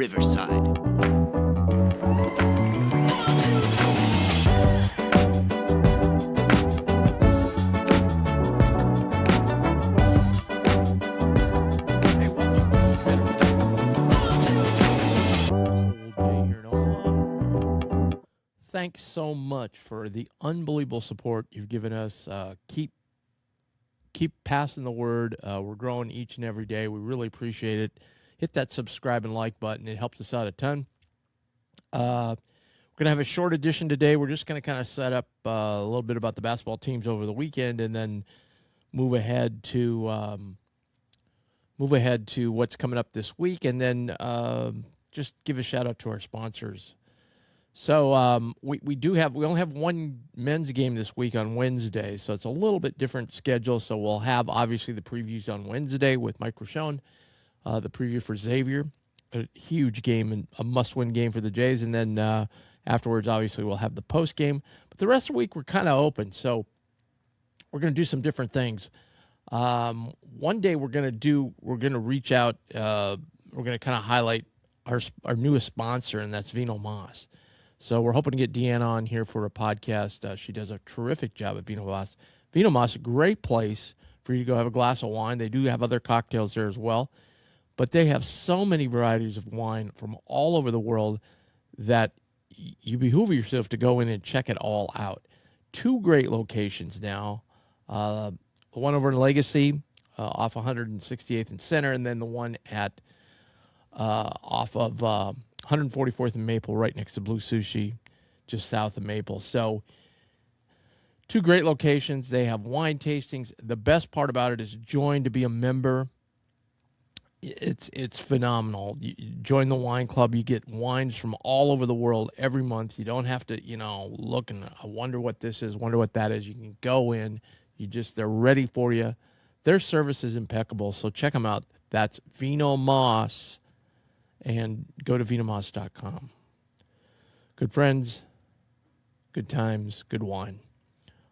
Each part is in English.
Riverside. Thanks so much for the unbelievable support you've given us. Keep passing the word. We're growing each and every day. We really appreciate it. Hit that subscribe and like button. It helps us out a ton. We're going to have a short edition today. We're just going to kind of set up a little bit about the basketball teams over the weekend and then move ahead to what's coming up this week, and then just give a shout out to our sponsors. So we only have one men's game this week on Wednesday, so it's a little bit different schedule. So we'll have obviously the previews on Wednesday with Mike Rochon, the preview for Xavier, a huge game and a must-win game for the Jays, and then afterwards obviously we'll have the post game. But the rest of the week we're kind of open, so we're going to do some different things. One day we're going to reach out. We're going to kind of highlight our newest sponsor, and that's Vino Mas. So we're hoping to get Deanna on here for a podcast. She does a terrific job at Vino Mas. Vino Mas, a great place for you to go have a glass of wine. They do have other cocktails there as well. But they have so many varieties of wine from all over the world that you behoove yourself to go in and check it all out. 2 great locations now. The one over in Legacy off 168th and Center, and then the one at off of 144th and Maple, right next to Blue Sushi, just south of Maple. So 2 great locations. They have wine tastings. The best part about it is join to be a member. It's phenomenal. You join the wine club. You get wines from all over the world every month. You don't have to, look and I wonder what this is, wonder what that is. You can go in. They're ready for you. Their service is impeccable, so check them out. That's Vino Mas. And go to vinomas.com. Good friends, good times, good wine.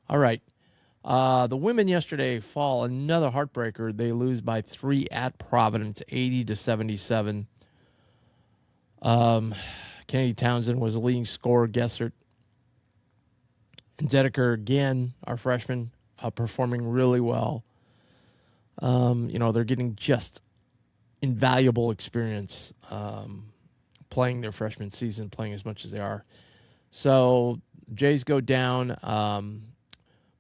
All right. The women yesterday fall another heartbreaker. They lose by 3 at Providence, 80-77. Kennedy Townsend was the leading scorer. Gessert and Dedeker, again, our freshman, performing really well. They're getting just invaluable experience playing their freshman season, playing as much as they are. So Jays go down,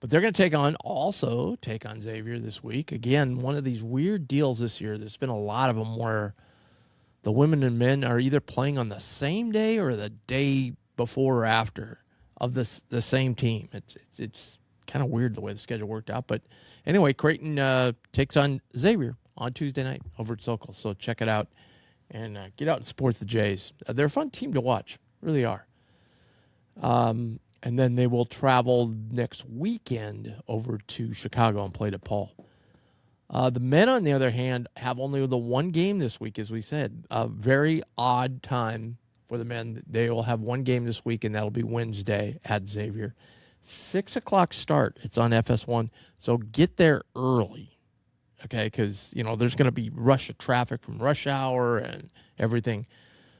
but they're going to take on Xavier this week. Again, one of these weird deals this year. There's been a lot of them where the women and men are either playing on the same day or the day before or after of the same team. It's kind of weird the way the schedule worked out. But anyway, Creighton takes on Xavier on Tuesday night over at Sokol. So check it out and get out and support the Jays. They're a fun team to watch. Really are. And then they will travel next weekend over to Chicago and play DePaul. The men, on the other hand, have only the one game this week, as we said. A very odd time for the men. They will have one game this week, and that'll be Wednesday at Xavier. 6 o'clock start. It's on FS1. So get there early. Okay, because, there's going to be rush of traffic from rush hour and everything.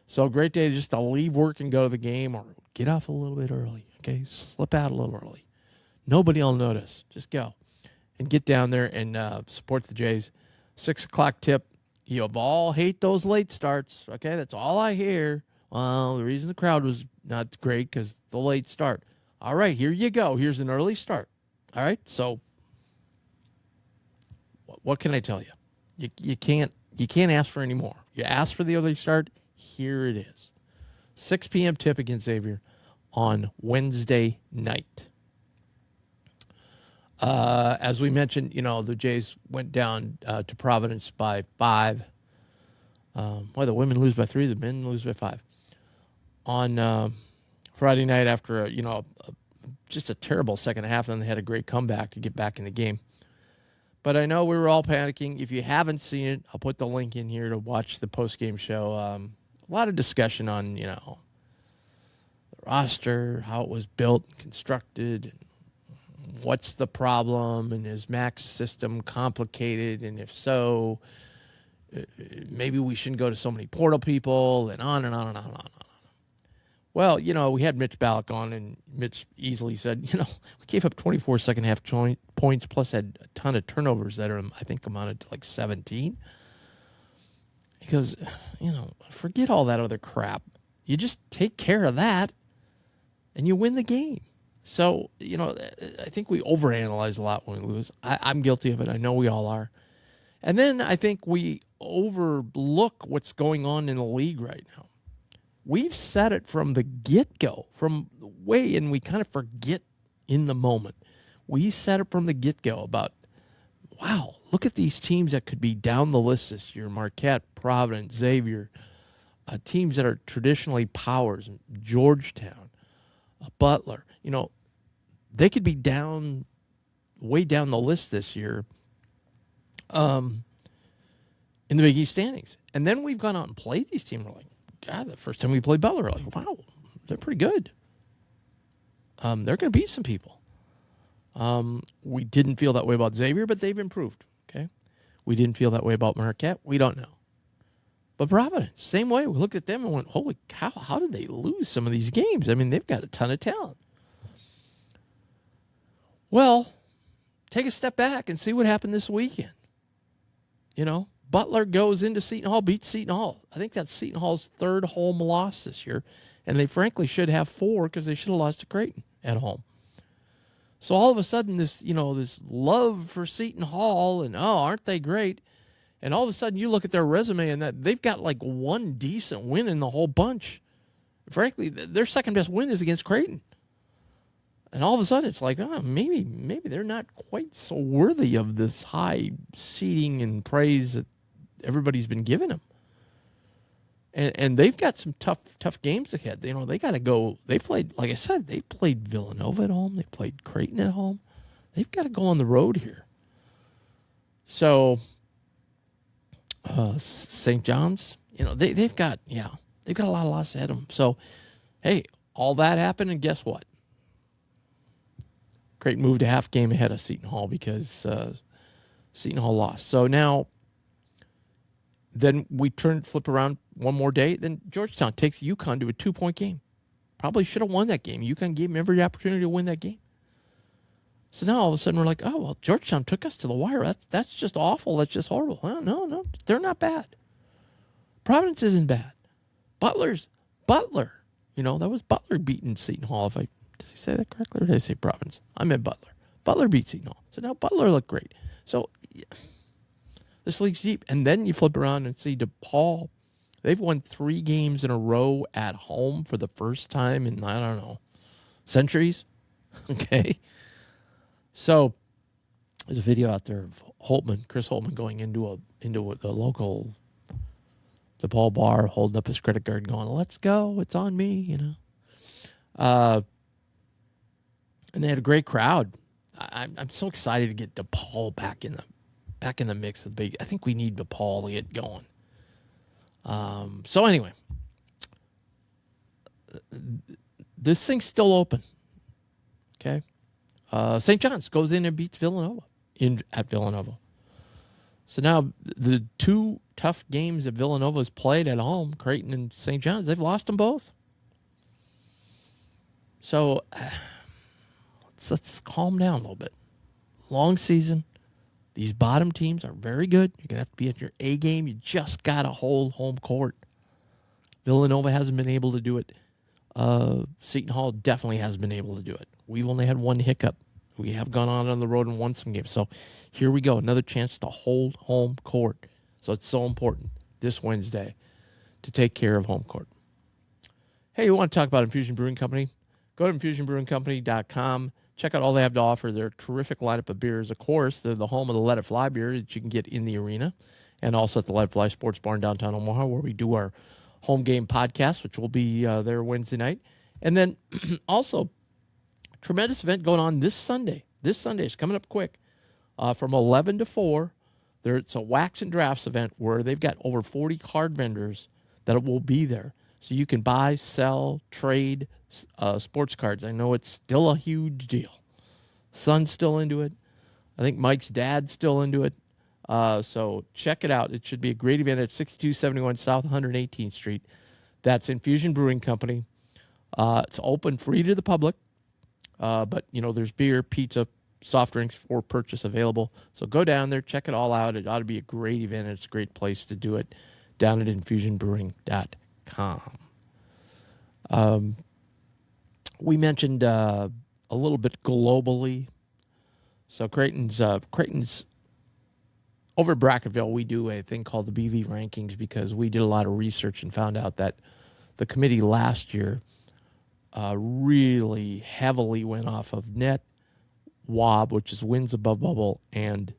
So great day just to leave work and go to the game, or get off a little bit early, okay? Slip out a little early. Nobody will notice. Just go and get down there and support the Jays. 6 o'clock tip. You all hate those late starts, okay? That's all I hear. Well, the reason the crowd was not great because the late start. All right, here you go. Here's an early start. All right, so what can I tell you? You can't ask for any more. You ask for the early start. Here it is. 6 p.m. tip against Xavier on Wednesday night. As we mentioned, the Jays went down to Providence by 5. The women lose by 3, the men lose by 5. On Friday night after, just a terrible second half, and then they had a great comeback to get back in the game. But I know we were all panicking. If you haven't seen it, I'll put the link in here to watch the post-game show. A lot of discussion on, the roster, how it was built and constructed, and what's the problem, and is Mac's system complicated, and if so, maybe we shouldn't go to so many portal people, and on and on and on and on. Well, we had Mitch Ballack on, and Mitch easily said, we gave up 24 second half points, plus had a ton of turnovers that I think amounted to like 17. He goes, forget all that other crap. You just take care of that, and you win the game. So, I think we overanalyze a lot when we lose. I'm guilty of it. I know we all are. And then I think we overlook what's going on in the league right now. We've said it from the get-go, from the way, and we kind of forget in the moment. We said it from the get-go about, wow, look at these teams that could be down the list this year. Marquette, Providence, Xavier, teams that are traditionally powers, Georgetown, Butler. They could be way down the list this year in the Big East standings. And then we've gone out and played these teams. We're like, God, the first time we played Butler, we're like, wow, they're pretty good. They're going to beat some people. We didn't feel that way about Xavier, but they've improved. Okay, we didn't feel that way about Marquette. We don't know. But Providence, same way. We looked at them and went, holy cow, how did they lose some of these games? I mean, they've got a ton of talent. Well, take a step back and see what happened this weekend. Butler goes into Seton Hall, beats Seton Hall. I think that's Seton Hall's third home loss this year. And they frankly should have 4 because they should have lost to Creighton at home. So all of a sudden, this love for Seton Hall and, aren't they great? And all of a sudden you look at their resume and that they've got like one decent win in the whole bunch. Frankly, their second best win is against Creighton. And all of a sudden it's like, maybe they're not quite so worthy of this high seeding and praise that everybody's been giving them. And they've got some tough games ahead. They got to go. They played, like I said, they played Villanova at home. They played Creighton at home. They've got to go on the road here. So St. John's, they've got a lot of losses ahead of them. So, hey, all that happened, and guess what? Creighton moved a half game ahead of Seton Hall because Seton Hall lost. So now, then we flip around one more day. Then Georgetown takes UConn to a 2-point game. Probably should have won that game. UConn gave them every opportunity to win that game. So now all of a sudden we're like, oh, well, Georgetown took us to the wire. That's just awful. That's just horrible. Well, no, they're not bad. Providence isn't bad. Butler. That was Butler beating Seton Hall. Did I say that correctly or did I say Providence? I meant Butler. Butler beat Seton Hall. So now Butler looked great. So this league's deep. And then you flip around and see DePaul. They've won 3 games in a row at home for the first time in, I don't know, centuries. Okay. So there's a video out there of Chris Holtman going into the local DePaul bar, holding up his credit card going, let's go. It's on me, And they had a great crowd. I'm so excited to get DePaul back in the mix of the big. I think we need DePaul to get going. So anyway, this thing's still open. Okay. St. John's goes in and beats Villanova at Villanova. So now the 2 tough games that Villanova's played at home, Creighton and St. John's, they've lost them both. So let's calm down a little bit. Long season. These bottom teams are very good. You're going to have to be at your A game. You just got to hold home court. Villanova hasn't been able to do it. Seton Hall definitely hasn't been able to do it. We've only had one hiccup. We have gone on the road and won some games. So here we go. Another chance to hold home court. So it's so important this Wednesday to take care of home court. Hey, you want to talk about Infusion Brewing Company? Go to infusionbrewingcompany.com. Check out all they have to offer. Their terrific lineup of beers. Of course, they're the home of the Let It Fly beer that you can get in the arena, and also at the Let It Fly Sports Bar in downtown Omaha, where we do our home game podcast, which will be there Wednesday night. And then also, tremendous event going on this Sunday. This Sunday is coming up quick from 11 to 4. It's a wax and drafts event where they've got over 40 card vendors that will be there. So you can buy, sell, trade sports cards. I know it's still a huge deal. Son's still into it. I think Mike's dad's still into it. So check it out. It should be a great event at 6271 South 118th Street. That's Infusion Brewing Company. It's open free to the public, but there's beer, pizza, soft drinks for purchase available. So go down there, check it all out. It ought to be a great event. It's a great place to do it down at infusionbrewing.com. We mentioned a little bit globally. So Creighton's over at Bracketville, we do a thing called the BV rankings because we did a lot of research and found out that the committee last year really heavily went off of net, WAB, which is wins above bubble, and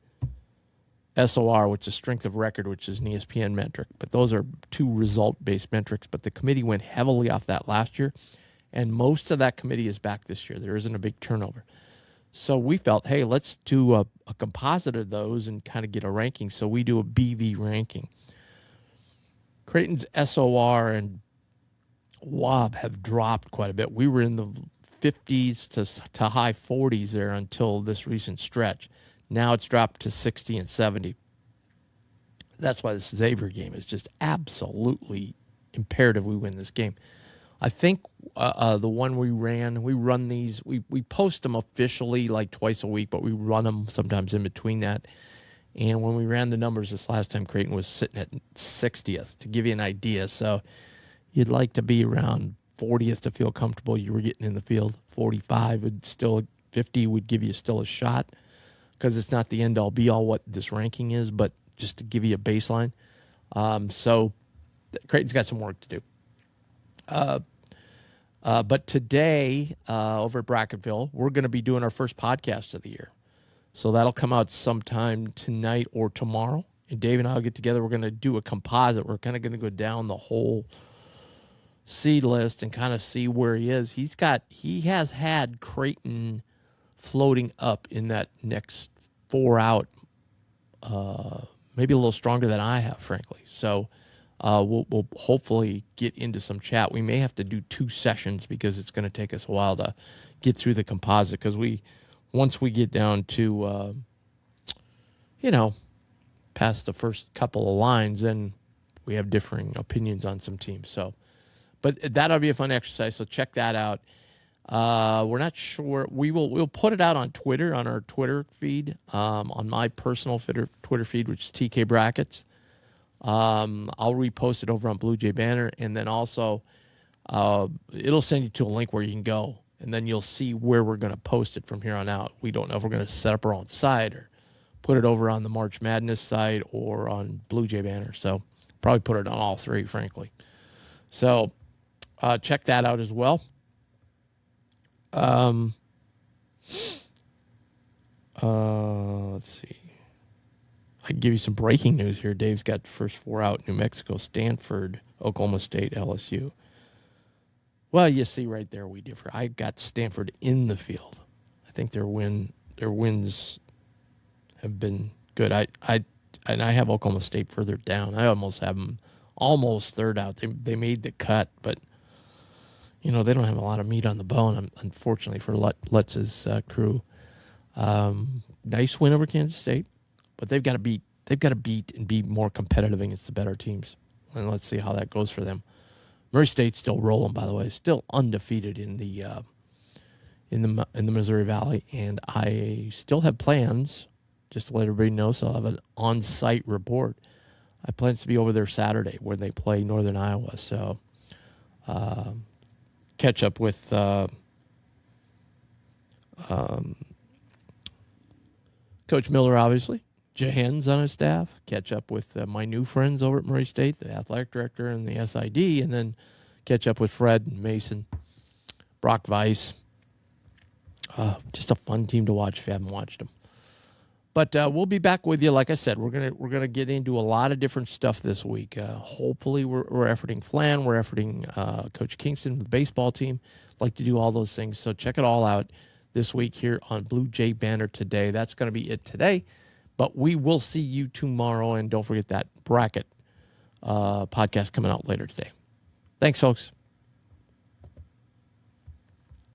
SOR, which is strength of record, which is an ESPN metric. But those are two result-based metrics. But the committee went heavily off that last year, and most of that committee is back this year. There isn't a big turnover. So we felt, hey, let's do a composite of those and kind of get a ranking. So we do a BV ranking. Creighton's SOR and WAB have dropped quite a bit. We were in the 50s to high 40s there until this recent stretch. Now it's dropped to 60 and 70. That's why this Xavier game is just absolutely imperative we win this game. I think the one we run these, we post them officially like twice a week, but we run them sometimes in between that. And when we ran the numbers this last time, Creighton was sitting at 60th, to give you an idea. So you'd like to be around 40th to feel comfortable you were getting in the field. 45 would still, 50 would give you still a shot, because it's not the end-all, be-all what this ranking is, but just to give you a baseline. So Creighton's got some work to do. But today, over at Bracketville, we're going to be doing our first podcast of the year. So that'll come out sometime tonight or tomorrow. And Dave and I will get together. We're going to do a composite. We're kind of going to go down the whole seed list and kind of see where he is. He has had Creighton floating up in that next 4 out, maybe a little stronger than I have, frankly. So we'll hopefully get into some chat. We may have to do 2 sessions because it's going to take us a while to get through the composite, because once we get down to past the first couple of lines, then we have differing opinions on some teams. So, but that'll be a fun exercise. So check that out. We're not sure. We'll put it out on Twitter, on our Twitter feed, on my personal Twitter feed, which is TK Brackets. I'll repost it over on Blue Jay Banner, and then also it'll send you to a link where you can go, and then you'll see where we're going to post it from here on out. We don't know if we're going to set up our own site or put it over on the March Madness site or on Blue Jay Banner. So probably put it on all 3, frankly. So check that out as well. Let's see. I can give you some breaking news here. Dave's got the first 4 out: New Mexico, Stanford, Oklahoma State, LSU. Well, you see right there we differ. I got Stanford in the field. I think their wins have been good. I have Oklahoma State further down. I almost have them almost third out. They made the cut, but they don't have a lot of meat on the bone, unfortunately, for Lutz's crew. Nice win over Kansas State, but they've got to beat and be more competitive against the better teams. And let's see how that goes for them. Murray State's still rolling, by the way, still undefeated in the Missouri Valley, and I still have plans. Just to let everybody know, so I'll have an on-site report. I plan to be over there Saturday when they play Northern Iowa. So catch up with Coach Miller, obviously. Jahen's on his staff. Catch up with my new friends over at Murray State, the athletic director and the SID, and then catch up with Fred and Mason, Brock Weiss. Just a fun team to watch if you haven't watched them. But we'll be back with you. Like I said, we're gonna get into a lot of different stuff this week. Hopefully, we're efforting Flan, we're efforting Coach Kingston, the baseball team. Like to do all those things. So check it all out this week here on Blue Jay Banner Today. That's going to be it today. But we will see you tomorrow, and don't forget that bracket podcast coming out later today. Thanks, folks.